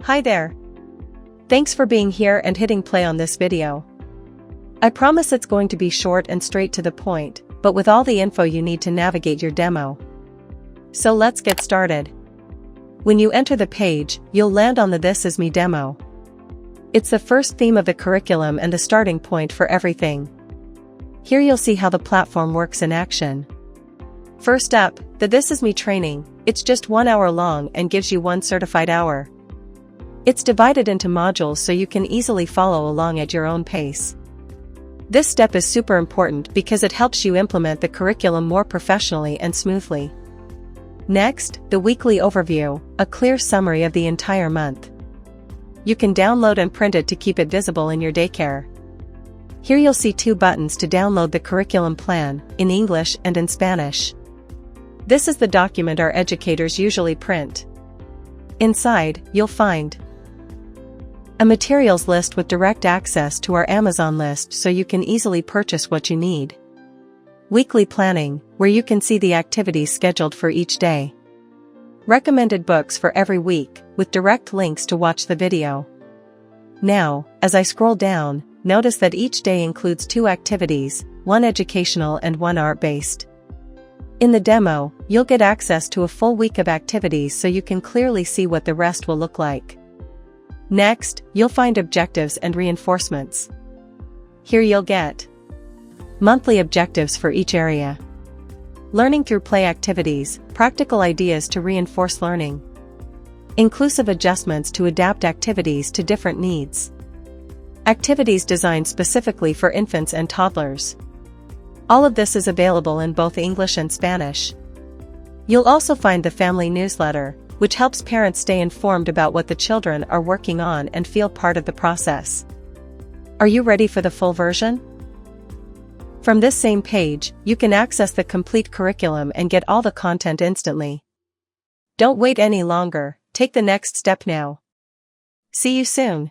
Hi there. Thanks for being here and hitting play on this video. I promise it's going to be short and straight to the point, but with all the info you need to navigate your demo. So let's get started. When you enter the page, you'll land on the This Is Me demo. It's the first theme of the curriculum and the starting point for everything. Here you'll see how the platform works in action. First up, the This Is Me training. It's just 1 hour long and gives you 1 certified hour. It's divided into modules so you can easily follow along at your own pace. This step is super important because it helps you implement the curriculum more professionally and smoothly. Next, the weekly overview, a clear summary of the entire month. You can download and print it to keep it visible in your daycare. Here you'll see 2 buttons to download the curriculum plan, in English and in Spanish. This is the document our educators usually print. Inside, you'll find a materials list with direct access to our Amazon list so you can easily purchase what you need. Weekly planning, where you can see the activities scheduled for each day. Recommended books for every week, with direct links to watch the video. Now, as I scroll down, notice that each day includes 2 activities, 1 educational and 1 art-based. In the demo, you'll get access to a full week of activities so you can clearly see what the rest will look like. Next, you'll find objectives and reinforcements. Here you'll get monthly objectives for each area. Learning through play activities, practical ideas to reinforce learning. Inclusive adjustments to adapt activities to different needs. Activities designed specifically for infants and toddlers. All of this is available in both English and Spanish. You'll also find the family newsletter, which helps parents stay informed about what the children are working on and feel part of the process. Are you ready for the full version? From this same page, you can access the complete curriculum and get all the content instantly. Don't wait any longer, take the next step now. See you soon.